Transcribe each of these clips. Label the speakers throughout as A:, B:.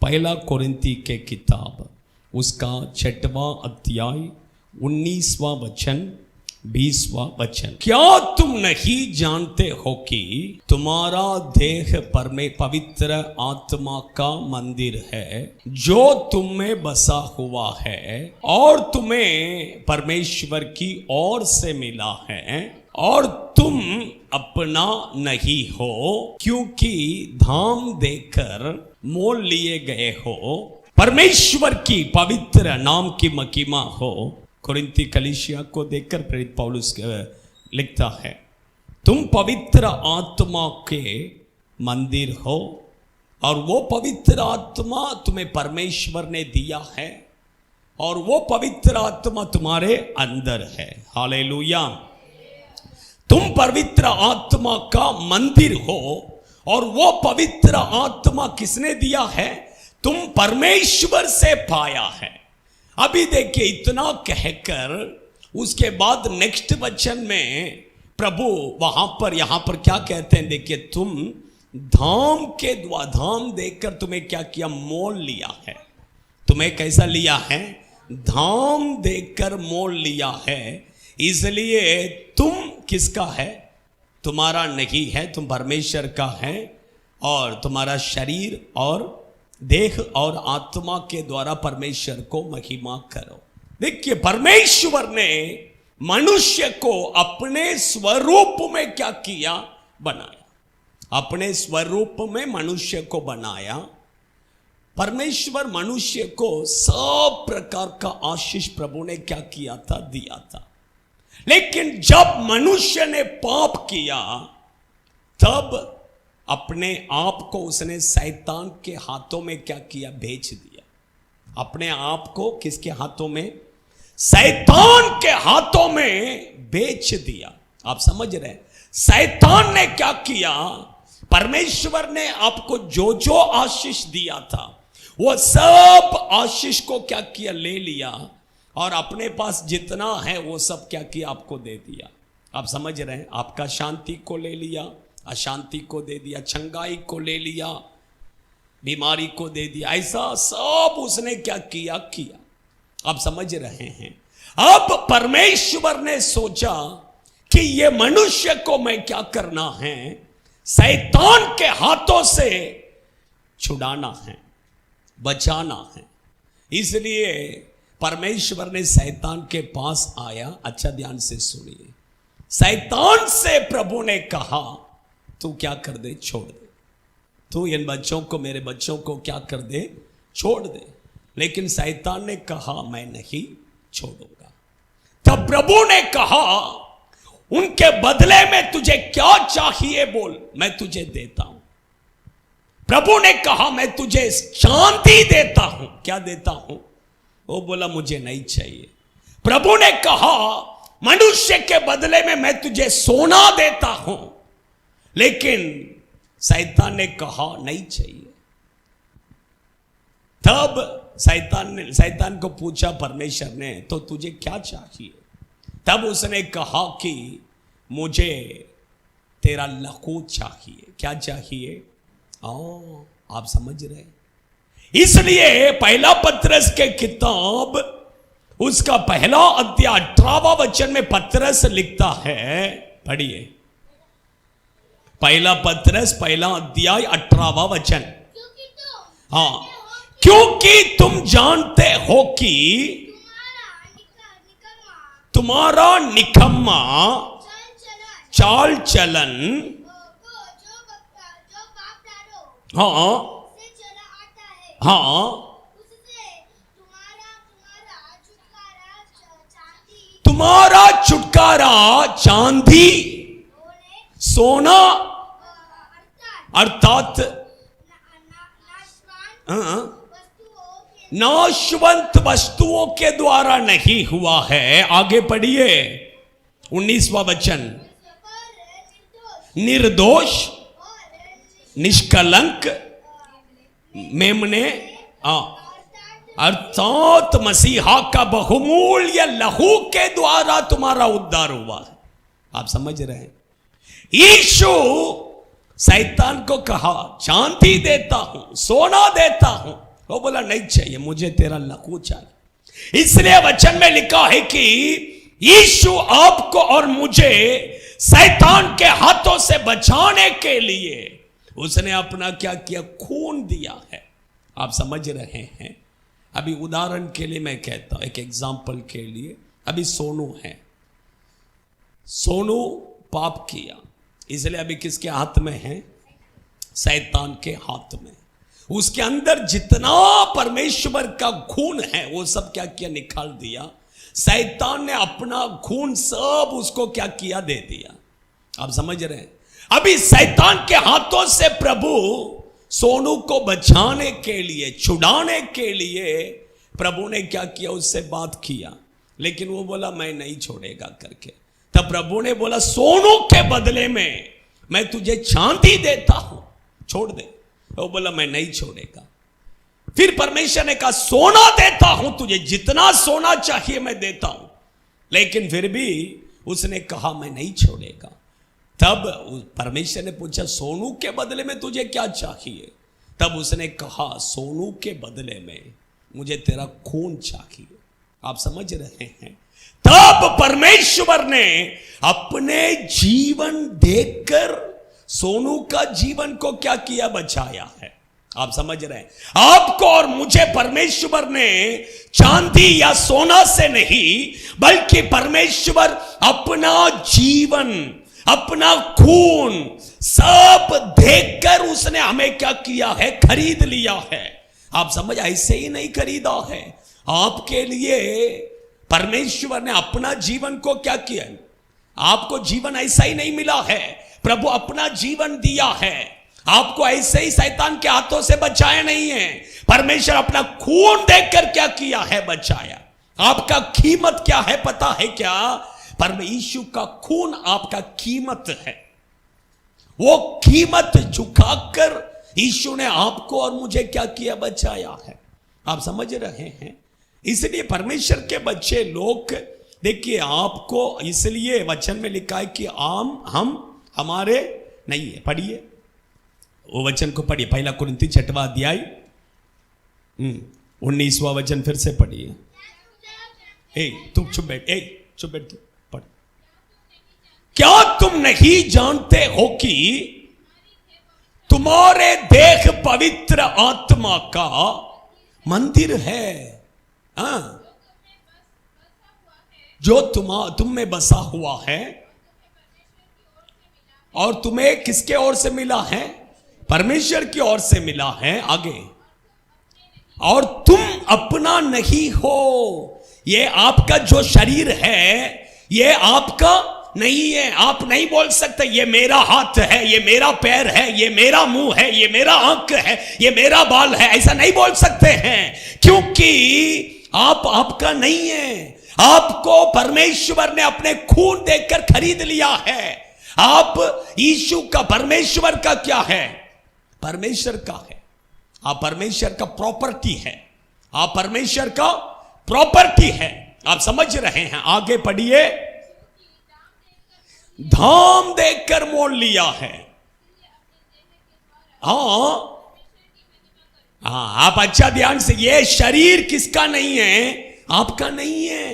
A: पहला कोरिन्ती के किताब उसका 6वां अध्याय 19वां वचन 20वां वचन। क्या तुम नहीं जानते हो कि तुम्हारा देह पवित्र आत्मा का मंदिर है जो तुम में बसा हुआ है और तुम्हें परमेश्वर की ओर से मिला है और तुम अपना नहीं हो क्योंकि धाम देकर मोल लिए गए हो। परमेश्वर की पवित्र नाम की महिमा हो। कोरिन्ती कलीसिया को देखकर प्रेरित पौलुस लिखता है, तुम पवित्र आत्मा के मंदिर हो और वो पवित्र आत्मा तुम्हें परमेश्वर ने दिया है और वो पवित्र आत्मा तुम्हारे अंदर है। हालेलुया। तुम पवित्र आत्मा का मंदिर हो और वो पवित्र आत्मा किसने दिया है? तुम परमेश्वर से पाया है। अभी देखिए, इतना कहकर उसके बाद नेक्स्ट वचन में प्रभु यहां पर क्या कहते हैं? देखिए, तुम धाम देकर तुम्हें क्या किया? मोल लिया है। तुम्हें कैसा लिया है? धाम देकर मोल लिया है। इसलिए तुम किसका है? तुम्हारा नहीं है, तुम परमेश्वर का है और तुम्हारा शरीर और देह और आत्मा के द्वारा परमेश्वर को महिमा करो। देखिए, परमेश्वर ने मनुष्य को अपने स्वरूप में क्या किया? बनाया। अपने स्वरूप में मनुष्य को बनाया। परमेश्वर मनुष्य को सब प्रकार का आशीष प्रभु ने क्या किया था? दिया था। लेकिन जब मनुष्य ने पाप किया तब अपने आप को उसने शैतान के हाथों में क्या किया? बेच दिया। अपने आप को किसके हाथों में? शैतान के हाथों में बेच दिया। आप समझ रहे हैं? शैतान ने क्या किया? परमेश्वर ने आपको जो जो आशीष दिया था वो सब आशीष को क्या किया? ले लिया और अपने पास जितना है वो सब क्या किया? आपको दे दिया। आप समझ रहे हैं? आपका शांति को ले लिया, अशांति को दे दिया, चंगाई को ले लिया, बीमारी को दे दिया। ऐसा सब उसने क्या किया? आप समझ रहे हैं? अब परमेश्वर ने सोचा कि ये मनुष्य को मैं क्या करना है? शैतान के हाथों से छुड़ाना है, बचाना है। इसलिए परमेश्वर ने शैतान के पास आया। अच्छा ध्यान से सुनिए। शैतान से प्रभु ने कहा, तू क्या कर दे? छोड़ दे। तू इन बच्चों को, मेरे बच्चों को क्या कर दे? छोड़ दे। लेकिन शैतान ने कहा, मैं नहीं छोड़ूंगा। तब प्रभु ने कहा, उनके बदले में तुझे क्या चाहिए बोल, मैं तुझे देता हूं। प्रभु ने कहा, मैं तुझे चांदी देता हूं। क्या देता हूं? वो बोला, मुझे नहीं चाहिए। प्रभु ने कहा, मनुष्य के बदले में मैं तुझे सोना देता हूं। लेकिन शैतान ने कहा, नहीं चाहिए। तब शैतान को पूछा परमेश्वर ने, तो तुझे क्या चाहिए? तब उसने कहा कि मुझे तेरा लहू चाहिए। क्या चाहिए? आप समझ रहे? इसलिए पहला पतरस के किताब उसका पहला अध्याय 18वां वचन में पतरस लिखता है, पढ़िए। पहला पतरस पहला अध्याय 18वां वचन। हाँ, क्योंकि तुम जानते हो कि तुम्हारा निकम्मा चाल चलन तुम्हारा छुटकारा चांदी सोना अर्थात नाशवंत वस्तुओं के द्वारा नहीं हुआ है। आगे पढ़िए 19वां वचन। निर्दोष निष्कलंक मेमने अर्थात मसीहा का बहुमूल्य लहू के द्वारा तुम्हारा उद्धार हुआ है। आप समझ रहे हैं? यीशु शैतान को कहा, चांदी देता हूं, सोना देता हूं, वो बोला नहीं चाहिए, मुझे तेरा लहू चाहिए। इसलिए वचन में लिखा है कि यीशु आपको और मुझे शैतान के हाथों से बचाने के लिए उसने अपना क्या किया, खून दिया है। आप समझ रहे हैं। अभी उदाहरण के लिए मैं कहता हूं, एक एग्जाम्पल के लिए, अभी सोनू है, सोनू पाप किया, इसलिए अभी किसके हाथ में है, शैतान के हाथ में। उसके अंदर जितना परमेश्वर का खून है वो सब क्या किया, निकाल दिया। शैतान ने अपना खून सब उसको क्या किया, दे दिया। आप समझ रहे हैं। अभी शैतान के हाथों से प्रभु सोनू को बचाने के लिए, छुड़ाने के लिए प्रभु ने क्या किया, उससे बात किया, लेकिन वो बोला मैं नहीं छोड़ेगा करके। तब प्रभु ने बोला सोनू के बदले में मैं तुझे चांदी देता हूं, छोड़ दे। वो बोला मैं नहीं छोड़ेगा। फिर परमेश्वर ने कहा सोना देता हूं तुझे, जितना सोना चाहिए मैं देता हूं, लेकिन फिर भी उसने कहा मैं नहीं छोड़ेगा। तब परमेश्वर ने पूछा सोनू के बदले में तुझे क्या चाहिए? तब उसने कहा सोनू के बदले में मुझे तेरा खून चाहिए। आप समझ रहे हैं। तब परमेश्वर ने अपने जीवन देकर सोनू का जीवन को क्या किया, बचाया है। आप समझ रहे हैं। आपको और मुझे परमेश्वर ने चांदी या सोना से नहीं, बल्कि परमेश्वर अपना जीवन, अपना खून सब देकर उसने हमें क्या किया है, खरीद लिया है। आप समझ, ऐसे ही नहीं खरीदा है। आपके लिए परमेश्वर ने अपना जीवन को क्या किया, आपको जीवन ऐसा ही नहीं मिला है, प्रभु अपना जीवन दिया है। आपको ऐसे ही शैतान के हाथों से बचाया नहीं है, परमेश्वर अपना खून देकर क्या किया है, बचाया। आपका कीमत क्या है पता है क्या? परमेश्वर का खून आपका कीमत है। वो कीमत झुकाकर यीशु ने आपको और मुझे क्या किया, बचाया है। आप समझ रहे हैं। इसलिए परमेश्वर के बच्चे लोग, देखिए आपको, इसलिए वचन में लिखा है कि हम हमारे नहीं है। पढ़िए वो वचन को, पढ़िए 1 कुरिन्थी 6वां अध्याय 19वां वचन फिर से पढ़िए। तुम चुप बैठ, चुप बैठ, पढ़। क्या तुम नहीं जानते हो कि तुम्हारे देह पवित्र आत्मा का मंदिर है, जो तुम में बसा हुआ है, और तुम्हें किसके ओर से मिला है, परमेश्वर की ओर से मिला है। आगे, और तुम अपना नहीं हो। ये आपका जो शरीर है ये आपका नहीं है। आप नहीं बोल सकते ये मेरा हाथ है, ये मेरा पैर है, ये मेरा मुंह है, ये मेरा आंख है, ये मेरा बाल है, ऐसा नहीं बोल सकते हैं, क्योंकि आपका नहीं है। आपको परमेश्वर ने अपने खून देकर खरीद लिया है। आप यीशु का, परमेश्वर का क्या है, परमेश्वर का है। आप परमेश्वर का प्रॉपर्टी है, आप परमेश्वर का प्रॉपर्टी है। आप समझ रहे हैं। आगे पढ़िए। धाम देकर मोल लिया है। हाँ, आप अच्छा ध्यान से, ये शरीर किसका नहीं है, आपका नहीं है,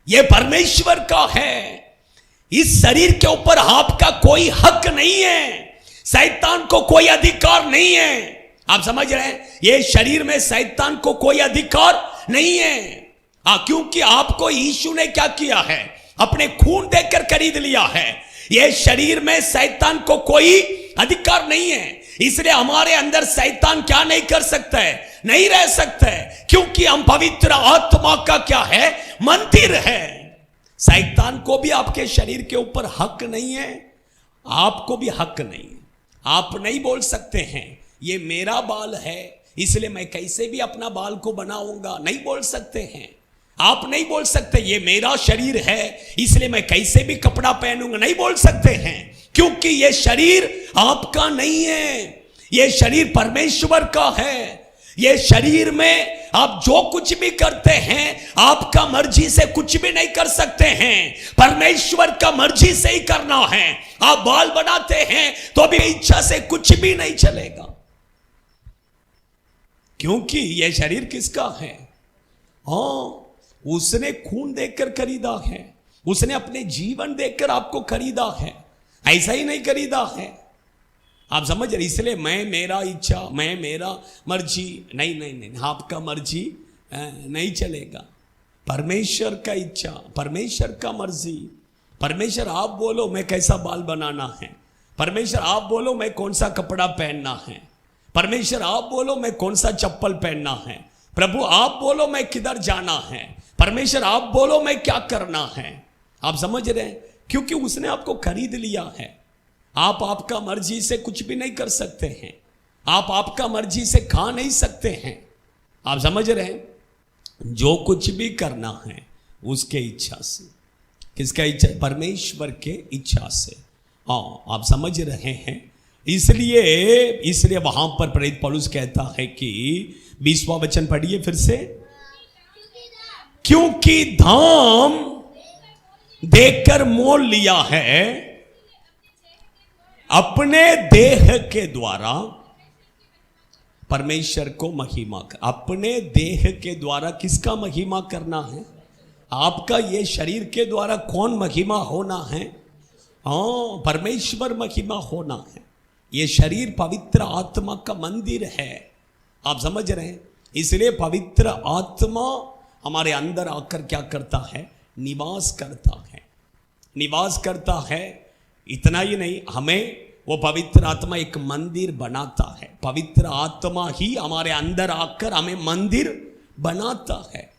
A: ये परमेश्वर का है। इस शरीर के ऊपर आपका कोई हक नहीं है, शैतान को कोई अधिकार नहीं है। आप समझ रहे हैं। ये शरीर में शैतान को कोई अधिकार नहीं है। क्योंकि आपको यीशु ने क्या किया है, अपने खून देकर खरीद लिया है। ये शरीर में शैतान को कोई अधिकार नहीं है। इसलिए हमारे अंदर शैतान क्या नहीं कर सकता है, नहीं रह सकता है, क्योंकि हम पवित्र आत्मा का क्या है, मंदिर है। शैतान को भी आपके शरीर के ऊपर हक नहीं है, आपको भी हक नहीं है। आप नहीं बोल सकते हैं ये मेरा बाल है इसलिए मैं कैसे भी अपना बाल को बनाऊंगा, नहीं बोल सकते हैं। आप नहीं बोल सकते ये मेरा शरीर है इसलिए मैं कैसे भी कपड़ा पहनूंगा, नहीं बोल सकते हैं, क्योंकि ये शरीर आपका नहीं है, ये शरीर परमेश्वर का है। ये शरीर में आप जो कुछ भी करते हैं आपका मर्जी से कुछ भी नहीं कर सकते हैं, परमेश्वर का मर्जी से ही करना है। आप बाल बनाते हैं तो भी इच्छा से कुछ भी नहीं चलेगा। क्योंकि यह शरीर किसका है? हाँ, उसने खून देकर खरीदा है, उसने अपने जीवन देकर आपको खरीदा है, ऐसा ही नहीं खरीदा है। आप समझ रहे? इसलिए मैं मेरा इच्छा, मैं मेरा मर्जी, नहीं नहीं नहीं, आपका मर्जी नहीं चलेगा। परमेश्वर का इच्छा, परमेश्वर का मर्जी। परमेश्वर आप बोलो मैं कैसा बाल बनाना है, परमेश्वर आप बोलो मैं कौन सा कपड़ा पहनना है, परमेश्वर आप बोलो मैं कौन सा चप्पल पहनना है, प्रभु आप बोलो मैं किधर जाना है, परमेश्वर आप बोलो मैं क्या करना है। आप समझ रहे हैं? क्योंकि उसने आपको खरीद लिया है। आप आपका मर्जी से कुछ भी नहीं कर सकते हैं, आप आपका मर्जी से खा नहीं सकते हैं। आप समझ रहे हैं? जो कुछ भी करना है उसके इच्छा से। किसका इच्छा? परमेश्वर के इच्छा से। हाँ, आप समझ रहे हैं? इसलिए वहां पर प्रेरित पौलुस कहता है कि 20वां वचन पढ़िए फिर से। क्योंकि धाम देकर मोल लिया है अपने देह के द्वारा परमेश्वर को महिमा कर। अपने देह के द्वारा किसका महिमा करना है? आपका ये शरीर के द्वारा कौन महिमा होना है? हाँ, परमेश्वर महिमा होना है। ये शरीर पवित्र आत्मा का मंदिर है। आप समझ रहे हैं? इसलिए पवित्र आत्मा हमारे अंदर आकर क्या करता है? निवास करता है, निवास करता है। इतना ही नहीं, हमें वो पवित्र आत्मा एक मंदिर बनाता है। पवित्र आत्मा ही हमारे अंदर आकर हमें मंदिर बनाता है।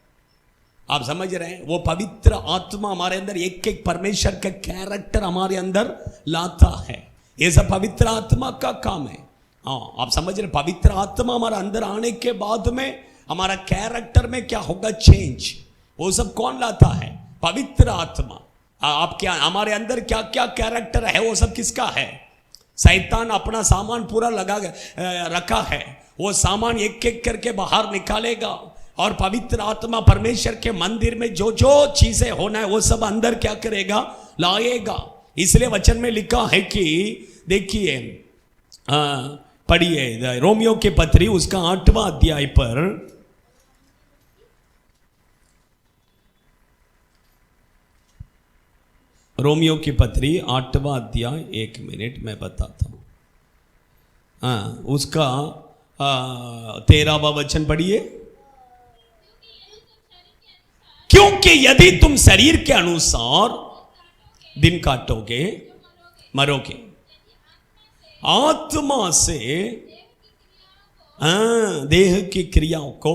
A: आप समझ रहे हैं? वो पवित्र आत्मा हमारे अंदर एक एक परमेश्वर का कैरेक्टर हमारे अंदर लाता है। ये सब पवित्र आत्मा का काम है। हाँ, आप समझ रहे? पवित्र आत्मा हमारे अंदर आने के बाद में हमारा कैरेक्टर में क्या होगा? चेंज। वो सब कौन लाता है? पवित्र आत्मा। आप क्या, हमारे अंदर क्या क्या कैरेक्टर है वो सब किसका है? शैतान अपना सामान पूरा लगा रखा है, वो सामान एक एक करके बाहर निकालेगा और पवित्र आत्मा परमेश्वर के मंदिर में जो जो चीजें होना है वो सब अंदर क्या करेगा? लाएगा। इसलिए वचन में लिखा है कि देखिए, पढ़िए रोमियो के पत्री उसका 8वां अध्याय पर रोमियो की पत्री 8वां अध्याय, 1 मिनट मैं बताता हूं। उसका 13वां वचन पढ़िए। क्योंकि यदि तुम शरीर के अनुसार दिन काटोगे मरोगे, आत्मा से देह की क्रियाओं को।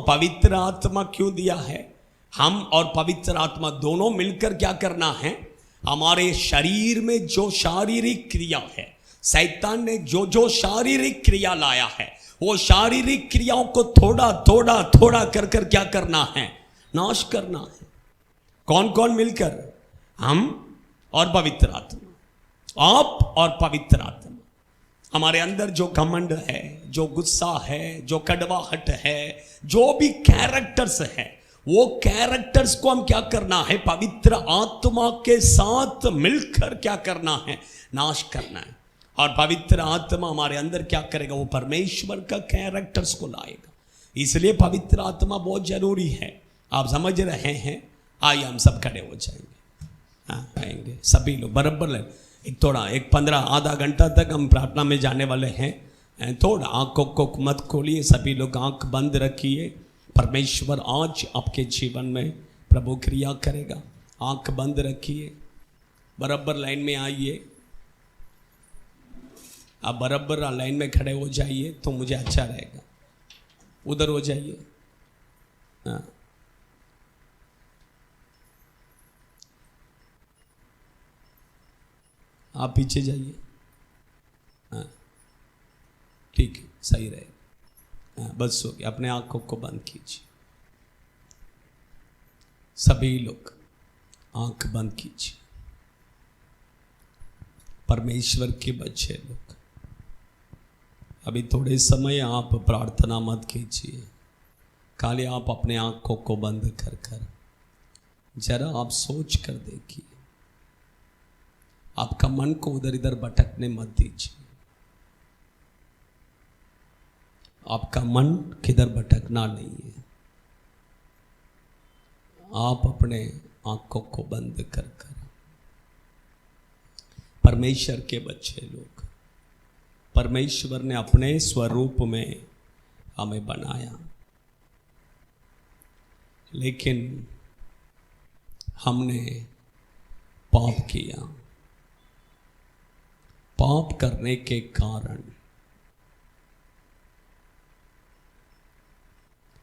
A: पवित्र आत्मा क्यों दिया है? हम और पवित्र आत्मा दोनों मिलकर क्या करना है? हमारे शरीर में जो शारीरिक क्रिया है, शैतान ने जो जो शारीरिक क्रिया लाया है, वो शारीरिक क्रियाओं को थोड़ा थोड़ा थोड़ा कर कर क्या करना है? नाश करना है। कौन कौन मिलकर? हम और पवित्र आत्मा। आप और पवित्र आत्मा। हमारे अंदर जो घमंड है, जो गुस्सा है, जो कड़वाहट है, जो भी कैरेक्टर्स है, वो कैरेक्टर्स को हम क्या करना है? पवित्र आत्मा के साथ मिलकर क्या करना है? नाश करना है। और पवित्र आत्मा हमारे अंदर क्या करेगा? वो परमेश्वर का कैरेक्टर्स को लाएगा। इसलिए पवित्र आत्मा बहुत जरूरी है। आप समझ रहे हैं? आइए हम सब खड़े हो जाएंगे। आएंगे सभी लोग बराबर। एक 15 आधा घंटा तक हम प्रार्थना में जाने वाले हैं। थोड़ा आंखों को मत खोलिए, सभी लोग आंख बंद रखिए। परमेश्वर आज आपके जीवन में प्रभु क्रिया करेगा। आंख बंद रखिए, बराबर लाइन में आइए। आप बराबर लाइन में खड़े हो जाइए तो मुझे अच्छा रहेगा। उधर हो जाइए। आप पीछे जाइए। ठीक है, सही रहेगा। बस हो गया। अपने आंखों को बंद कीजिए। सभी लोग आंख बंद कीजिए। परमेश्वर के बच्चे लोग, अभी थोड़े समय आप प्रार्थना मत कीजिए। खाली आप अपने आंखों को बंद कर कर जरा आप सोच कर देखिए। आपका मन को उधर इधर भटकने मत दीजिए। आपका मन किधर भटकना नहीं है। आप अपने आंखों को बंद कर कर, परमेश्वर के बच्चे लोग, परमेश्वर ने अपने स्वरूप में हमें बनाया, लेकिन हमने पाप किया। पाप करने के कारण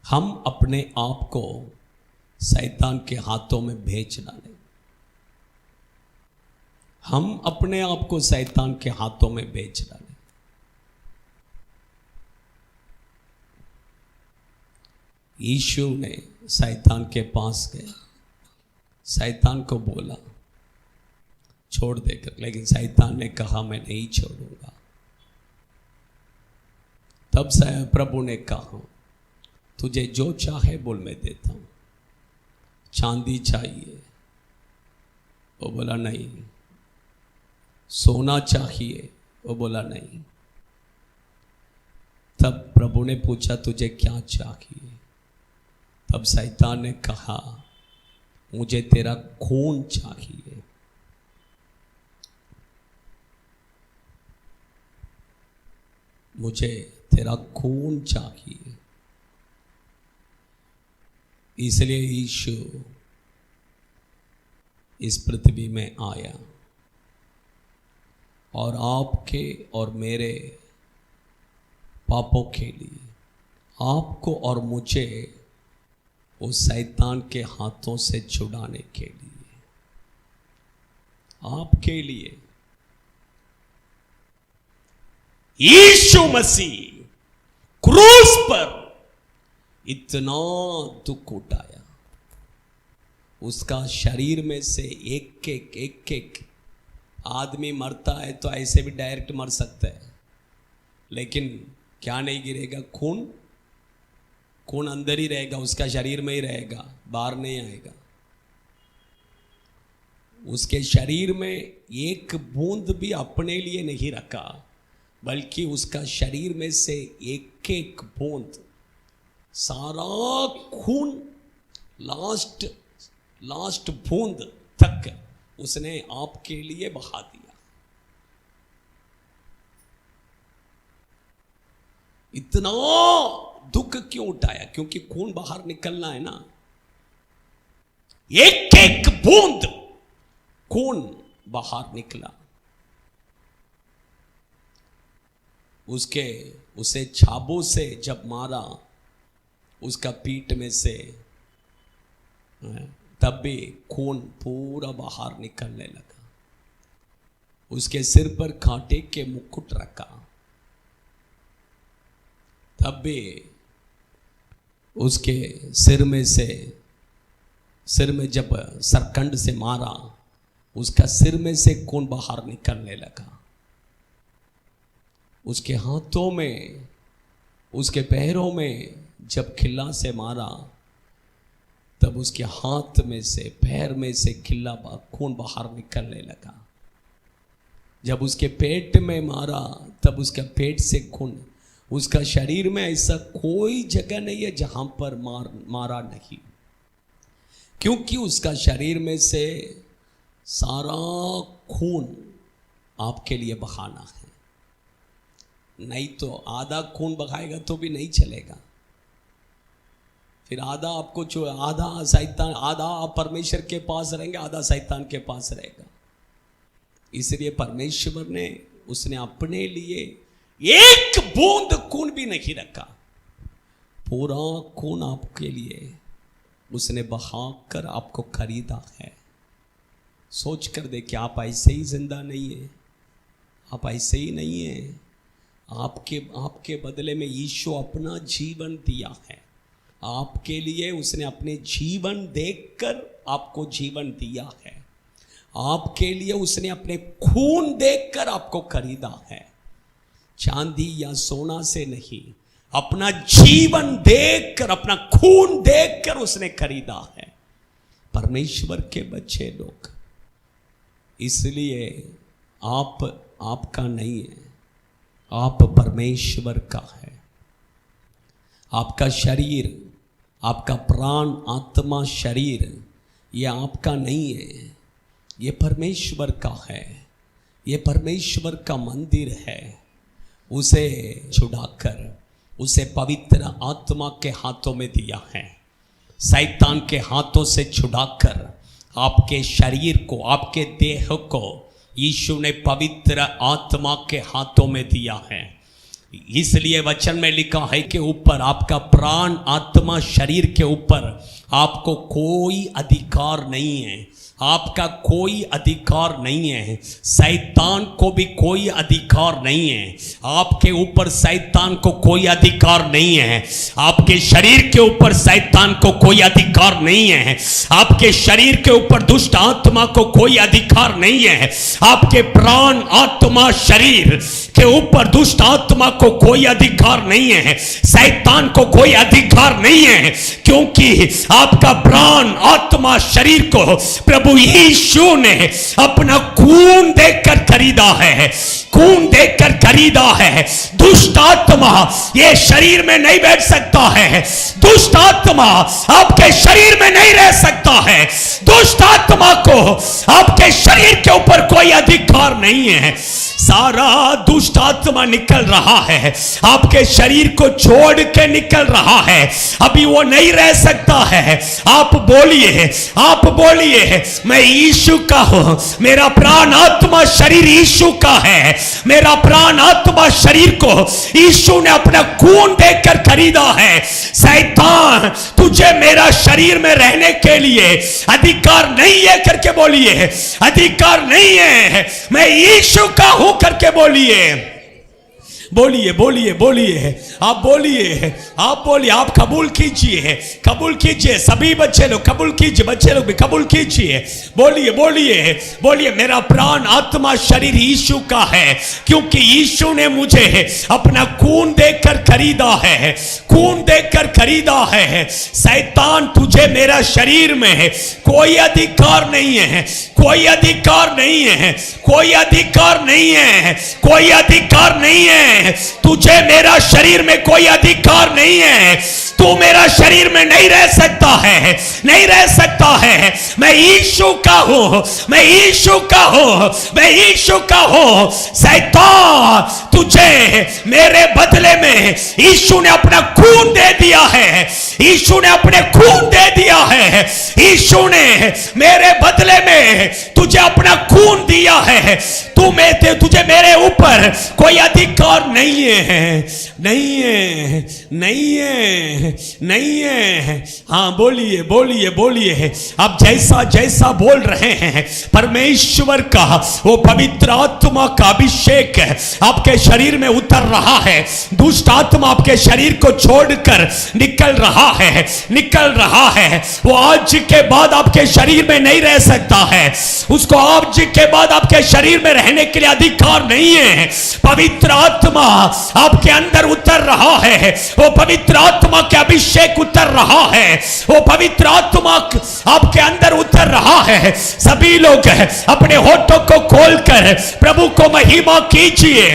A: हम अपने आप को शैतान के हाथों में बेच डाले। हम अपने आप को शैतान के हाथों में बेच डाले। यीशु ने शैतान के पास गया, शैतान को बोला छोड़ देकर, लेकिन शैतान ने कहा मैं नहीं छोड़ूंगा। तब प्रभु ने कहा तुझे जो चाहे बोल मैं देता हूं। चांदी चाहिए? वो बोला नहीं। सोना चाहिए? वो बोला नहीं। तब प्रभु ने पूछा तुझे क्या चाहिए? तब शैतान ने कहा मुझे तेरा खून चाहिए। मुझे तेरा खून चाहिए। इसलिए यीशु इस पृथ्वी में आया और आपके और मेरे पापों के लिए, आपको और मुझे उस शैतान के हाथों से छुड़ाने के लिए, आपके लिए यीशु मसीह क्रूस पर इतना दुख उठाया। उसका शरीर में से एक एक आदमी मरता है तो ऐसे भी डायरेक्ट मर सकता है, लेकिन क्या नहीं गिरेगा? खून खून अंदर ही रहेगा, उसका शरीर में ही रहेगा, बाहर नहीं आएगा। उसके शरीर में एक बूंद भी अपने लिए नहीं रखा, बल्कि उसका शरीर में से एक एक बूंद, सारा खून लास्ट बूंद तक उसने आपके लिए बहा दिया। इतना दुख क्यों उठाया? क्योंकि खून बाहर निकलना है ना। एक एक बूंद खून बाहर निकला। उसे छाबों से जब मारा उसका पीठ में से, तब भी खून पूरा बाहर निकलने लगा। उसके सिर पर कांटे के मुकुट रखा, तब भी उसके सिर में जब सरकंड से मारा, उसका सिर में से खून बाहर निकलने लगा। उसके हाथों में, उसके पैरों में जब खिल्ला से मारा, तब उसके हाथ में से, पैर में से खिल्ला खून बाहर निकलने लगा। जब उसके पेट में मारा, तब उसका पेट से खून, उसका शरीर में ऐसा कोई जगह नहीं है जहां पर मारा नहीं, क्योंकि उसका शरीर में से सारा खून आपके लिए बहाना है। नहीं तो आधा खून बहाएगा तो भी नहीं चलेगा। फिर आधा आपको आधा शैतान, आधा आप परमेश्वर के पास रहेंगे, आधा शैतान के पास रहेगा। इसलिए परमेश्वर ने, उसने अपने लिए एक बूंद खून भी नहीं रखा, पूरा खून आपके लिए उसने बहाकर आपको खरीदा है। सोच कर देखिए, आप ऐसे ही जिंदा नहीं है, आप ऐसे ही नहीं है। आपके बदले में यीशु अपना जीवन दिया है। आपके लिए उसने अपने जीवन देकर आपको जीवन दिया है। आपके लिए उसने अपने खून देकर आपको खरीदा है। चांदी या सोना से नहीं, अपना जीवन देकर, अपना खून देकर उसने खरीदा है। परमेश्वर के बच्चे लोग, इसलिए आपका नहीं है, आप परमेश्वर का है। आपका शरीर, आपका प्राण, आत्मा, शरीर ये आपका नहीं है, ये परमेश्वर का है, ये परमेश्वर का मंदिर है। उसे छुड़ाकर उसे पवित्र आत्मा के हाथों में दिया है। शैतान के हाथों से छुड़ाकर आपके शरीर को, आपके देह को यीशु ने पवित्र आत्मा के हाथों में दिया है। इसलिए वचन में लिखा है कि ऊपर आपका प्राण, आत्मा, शरीर के ऊपर आपको कोई अधिकार नहीं है, आपका कोई अधिकार नहीं है। शैतान को भी कोई अधिकार नहीं है, आपके ऊपर शैतान को कोई अधिकार नहीं है। आपके शरीर के ऊपर शैतान को कोई अधिकार नहीं है, आपके शरीर के ऊपर दुष्ट आत्मा को कोई अधिकार नहीं है। आपके प्राण, आत्मा, शरीर के ऊपर दुष्ट आत्मा को कोई अधिकार नहीं है, शैतान को कोई अधिकार नहीं है, क्योंकि आपका प्राण, आत्मा, शरीर को प्रभु यीशु ने अपना खून देकर खरीदा है, खून देकर खरीदा है। दुष्ट आत्मा ये शरीर में नहीं बैठ सकता है, दुष्ट आत्मा आपके शरीर में नहीं रह सकता है, दुष्ट आत्मा को आपके शरीर के ऊपर कोई अधिकार नहीं है। सारा दुष्ट आत्मा निकल रहा है, आपके शरीर को छोड़ के निकल रहा है, अभी वो नहीं रह सकता है। आप बोलिए, आप बोलिए, मैं यीशु का हूं, मेरा प्राण, आत्मा, शरीर यीशु का है। मेरा प्राण, आत्मा, शरीर को यीशु ने अपना खून देकर खरीदा है। शैतान तुझे मेरा शरीर में रहने के लिए अधिकार नहीं है करके बोलिए, अधिकार नहीं है, मैं यीशु का हूं करके बोलिए, बोलिए, बोलिए, बोलिए, आप बोलिए, आप बोलिए, आप कबूल कीजिए, कबूल कीजिए। सभी बच्चे लोग कबूल कीजिए, बच्चे लोग भी कबूल कीजिए। बोलिए, बोलिए, बोलिए, मेरा प्राण, आत्मा, शरीर यीशु का है, क्योंकि यीशु ने मुझे अपना खून देकर खरीदा है, खून देकर खरीदा है। शैतान तुझे मेरा शरीर में कोई अधिकार नहीं है, कोई अधिकार नहीं है, कोई अधिकार नहीं है, कोई अधिकार नहीं है। तुझे मेरा शरीर में कोई अधिकार नहीं है, तू मेरा शरीर में नहीं रह सकता है, नहीं रह सकता है। मैं यीशु का हूं, मैं यीशु का हूं, मैं यीशु का हूं। शैतान तुझे मेरे बदले में यीशु ने अपना खून दे दिया है, यीशु ने अपने खून दे दिया है, यीशु ने मेरे बदले में तुझे अपना खून दिया है। तुझे मेरे ऊपर कोई अधिकार नहीं है, नहीं है, नहीं है, नहीं है। हाँ बोलिए, बोलिए, बोलिए, आप जैसा जैसा बोल रहे हैं, परमेश्वर का वो पवित्र आत्मा का अभिषेक आपके शरीर में उतर रहा है। दुष्ट आत्मा आपके शरीर को छोड़कर निकल रहा है, निकल रहा है। वो आज के बाद आपके शरीर में नहीं रह सकता है, उसको आज के बाद आपके शरीर में रहने के लिए अधिकार नहीं है। पवित्र आत्मा आपके अंदर उतर रहा है, वो पवित्र आत्मा के अभिषेक उतर रहा है, वो पवित्र आत्मा आपके अंदर उतर रहा है। सभी लोग अपने होठों को खोलकर प्रभु को महिमा कीजिए।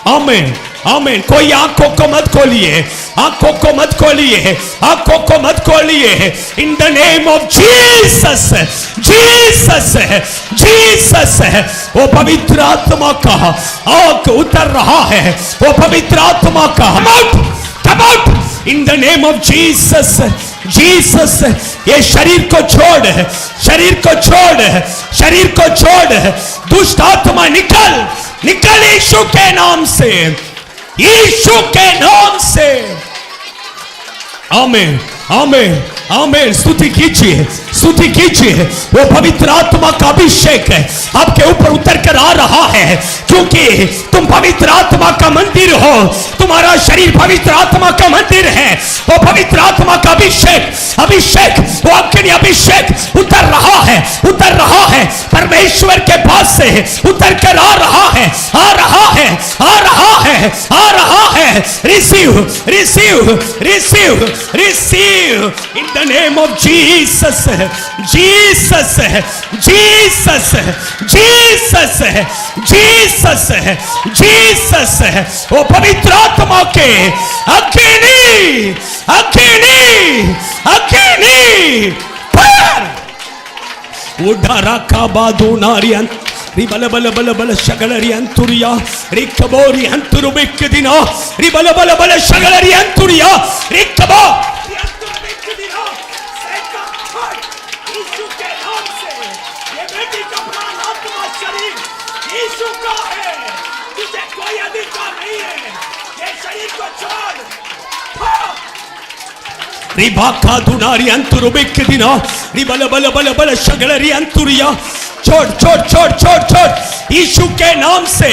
A: आमीन, आमीन। कोई आंखों को मत खोलिए, आंखों को मत खोलिए, आंखों को मत खोलिए। इन the name of Jesus, Jesus, Jesus. वो पवित्र आत्मा का आग उतर रहा है, वो पवित्र आत्मा का come out in the name of Jesus, Jesus. ये शरीर को छोड़, शरीर को छोड़, शरीर को छोड़। दुष्ट आत्मा निकल, निकल यीशु के नाम से, यीशु के नाम से। आमीन, आमीन, आमीन। स्तुति कीजिए, स्तुति कीजिए। वो पवित्र आत्मा का अभिषेक आपके ऊपर उतर कर आ रहा है, क्योंकि तुम पवित्र आत्मा का मंदिर हो, तुम्हारा शरीर पवित्र आत्मा का मंदिर है। वो पवित्र आत्मा का अभिषेक, अभिषेक, वो अग्नि अभिषेक उतर रहा है, उतर रहा है। परमेश्वर के पास से उतर कर आ रहा है, आ रहा है, आ रहा है, आ रहा है। Receive, receive, receive, receive in the name of Jesus, Jesus, Jesus, Jesus, Jesus, Jesus. वो पवित्र आत्मा के अग्नि अग्नि अग्नि फायर उडारा का बादू नारियन रिबल बल बल बल शगलरी अंतुरिया रिकबोरी अंतुरु बिक्दिनो रिबल बल बल शगलरी अंतुरिया रिकबो अंतुरु बिक्दिनो यीशु के नाम से ये बेटी का प्राण आत्मा शरीर यीशु का है, तुझे कोई अधिकार नहीं है, ये शरीर को छोड़। रिबाका दुनारी अंतुरु बिक्दिनो रिबल बल बल बल शगलरी अंतुरिया छोड़ छोड़ छोड़ छोड़ छोड़ यीशु के नाम से,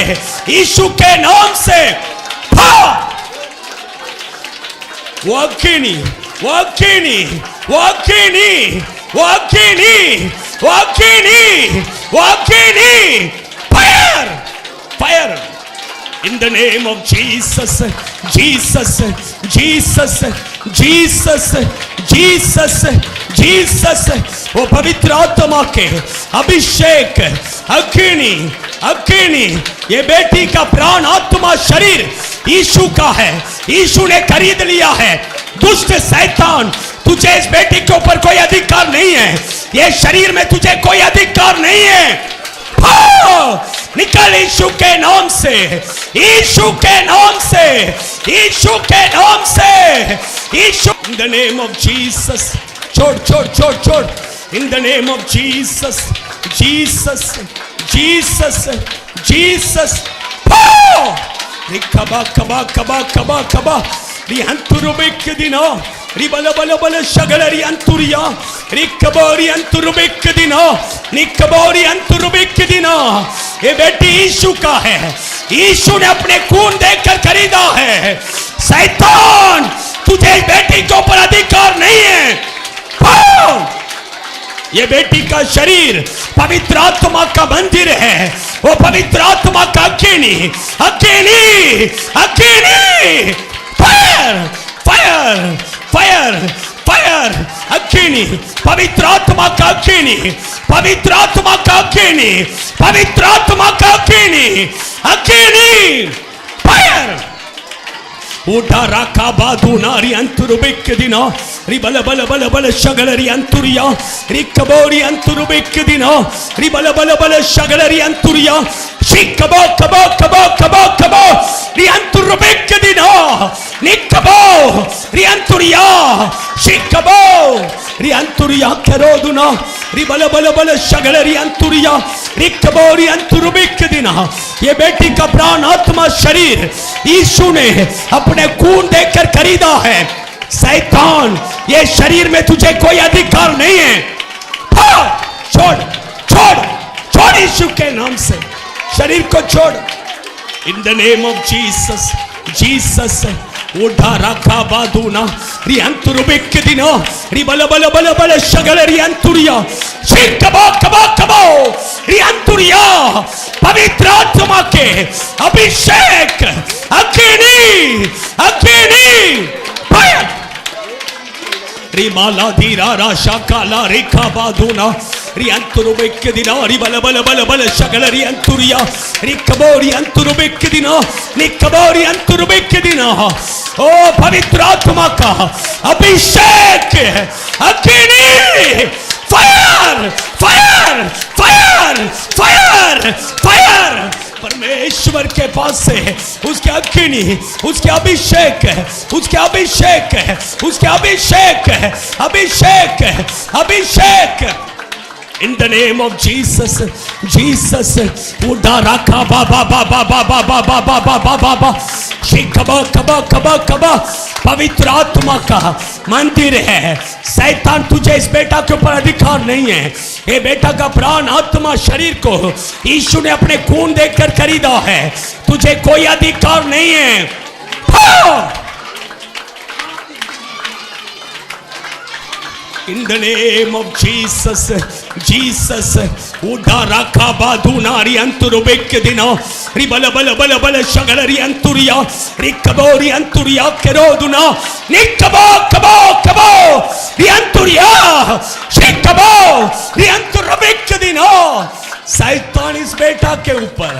A: यीशु के नाम से वाकिनी वाकिनी वाकिनी वाकिनी वाकिनी वाकिनी fire fire in the name of Jesus Jesus Jesus Jesus Jesus Jesus वो पवित्र आत्मा के अभिषेक अग्नि अग्नि ये बेटी का प्राण आत्मा शरीर यीशु का है, यीशु ने खरीद लिया है। दुष्ट शैतान तुझे इस बेटी के ऊपर कोई अधिकार नहीं है, ये शरीर में तुझे कोई अधिकार नहीं है। निकल यीशु के नाम से, यीशु के नाम से, यीशु के नाम से, यीशु in the name of Jesus छोड़ छोड़ छोड़ छोड़ in the name of Jesus Jesus Jesus Jesus kaba kaba kaba kaba kaba rianturu bekkdina ribala bala bala shagalari anturiya rikabori anturu bekkdina nikabori anturu bekkdina ये बेटी यीशु का है, यीशु ने अपने खून देकर खरीदा है। शैतान तुझे इस बेटी के ऊपर अधिकार नहीं है। ये बेटी का शरीर पवित्र आत्मा का मंदिर है, वो पवित्र आत्मा का अग्नि अग्नि अग्नि फायर फायर फायर फायर अग्नि पवित्र आत्मा का अग्नि पवित्र आत्मा का अग्नि पवित्र आत्मा का अग्नि अग्नि फायर उठा रखा बाधू नारी अंतुरु बिक्दिनो रिबल बल बल बल शगलरी अंतुरिया रिकबोरी अंतुरु बिक्दिनो रिबल बल बल शगलरी अंतुरिया शिकबो कबो कबो कबो कबो रि अंतुरु बिक्दिनो निकबो रि अंतुरिया शिकबो रि अंतुरिया करोदुना रिबल बल बल शगलरी अंतुरिया रिकबोरी अंतुरु बिक्दिना ये बेटी का प्राण आत्मा शरीर यीशु ने अपने खून देकर खरीदा है। शैतान ये शरीर में तुझे कोई अधिकार नहीं है। छोड़ छोड़ छोड़ यीशु के नाम से शरीर को छोड़। इन the name of Jesus Jesus उठा रखा बादूना रि अंतुरु बिक्दिनो रि बल बल बल बल शगल रि अंतुरिया शिकबो कबो कबो रि अंतुरिया पवित्र आत्मा के अभिषेक अग्नि अग्नि फायर रिमाला धीरा राशा काला रेखा बाधुना रि अंतुरु बिक्दिनो रि बल बल बल बल शगल रि अंतुरिया रिकबोरी अंतुरु बिक्दिनो निकबोरी अंतुरु बिक्दिनो ओ पवित्र आत्मा का अभिषेक अग्नि fire fire fire fire fire परमेश्वर के पास से उसके अग्नि उसके अभिषेक उसके अभिषेक उसके अभिषेक अभिषेक अभिषेक In the name of Jesus, Jesus, udaraka ba ba ba ba ba ba ba ba ba ba ba ba ba, शिकबा कबा कबा कबा पवित्र आत्मा का मंदिर है। शैतान तुझे इस बेटा के ऊपर अधिकार नहीं है। ये बेटा का प्राण आत्मा शरीर को यीशु ने अपने खून देकर खरीदा है, तुझे कोई अधिकार नहीं है। In the name of Jesus, Jesus, uda rakha badunari anturu bekkdino, ribala bala bala bala shagalari anturiya, rikabori anturiya keroduna, nikabo kabo kabo, rianturiya, shikabo, rianturu bekkdino। शैतान इस बेटा के ऊपर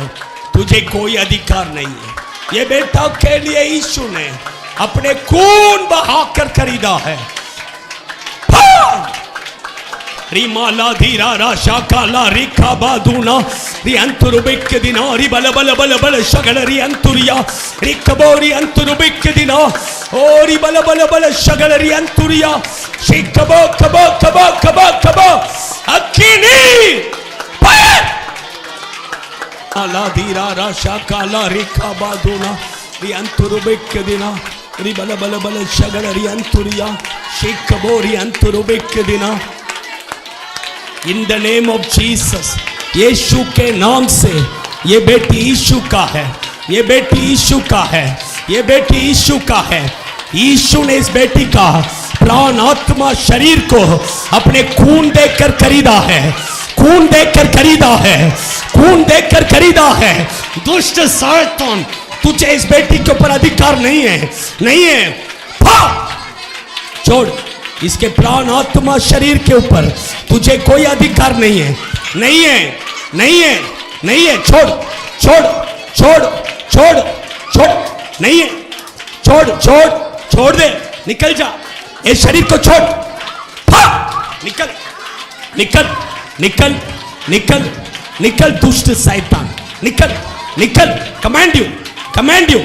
A: तुझे कोई अधिकार नहीं है। ये बेटा के लिए यीशु ने अपने खून बहाकर खरीदा है। रिमाला धीरा राशा काला रिखा बादूना रियंतुरुबिक दिना रि बल बल बल बल शगल रियंतुरिया रिकबोरी अंतुरुबिक दिना ओरी बल बल बल शगल रियंतुरिया शिकबो कबो कबो कबो कबो अकिनी आला धीरा राशा काला रिखा बादूना रियंतुरुबिक दिना रि बल बल बल शगल रियंतुरिया शिकबोरी अंतुरुबिक दिना। In the name of Jesus, यीशु के नाम से ये बेटी यीशु का है, ये बेटी यीशु का है, ये बेटी यीशु का है। यीशु ने इस बेटी का प्राण आत्मा शरीर को अपने खून देकर खरीदा है, खून देकर खरीदा है, खून देकर खरीदा है। दुष्ट शैतान, तुझे इस बेटी के ऊपर अधिकार नहीं है, नहीं है। छोड़, इसके प्राण आत्मा शरीर के ऊपर तुझे कोई अधिकार नहीं है, नहीं है, नहीं है, नहीं है। छोड़ छोड़ छोड़ छोड़ छोड़, नहीं है। छोड़ छोड़ छोड़ दे, निकल जा, ये शरीर को छोड़। निकल निकल निकल निकल निकल दुष्ट शैतान, निकल निकल, कमांड यू, कमांड यू,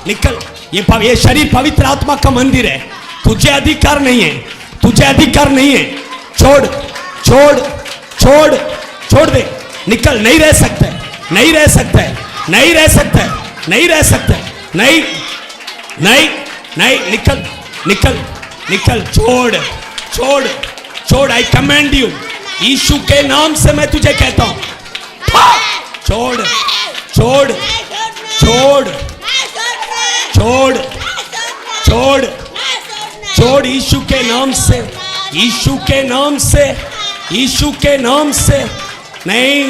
A: निकल। ये शरीर पवित्र आत्मा का मंदिर है, तुझे अधिकार नहीं है, तुझे अधिकार नहीं है। छोड़ छोड़ छोड़ छोड़ दे, निकल। नहीं रह सकता है, नहीं रह सकता है, नहीं रह सकता है, नहीं रह सकता है, नहीं नहीं नहीं, निकल निकल निकल। छोड़ छोड़ छोड़, आई कमांड यू, यीशु के नाम से मैं तुझे कहता हूं, छोड़ छोड़ छोड़ छोड़ छोड़ छोड़, यीशु के नाम से, यीशु के नाम से, यीशु के नाम से। नहीं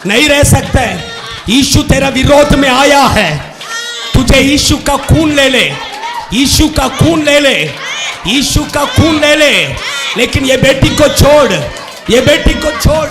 A: नहीं रह सकता है। यीशु तेरा विरोध में आया है, तुझे यीशु का खून ले ले, यीशु का खून ले ले, यीशु का खून ले ले। लेकिन ये बेटी को छोड़, ये बेटी को छोड़।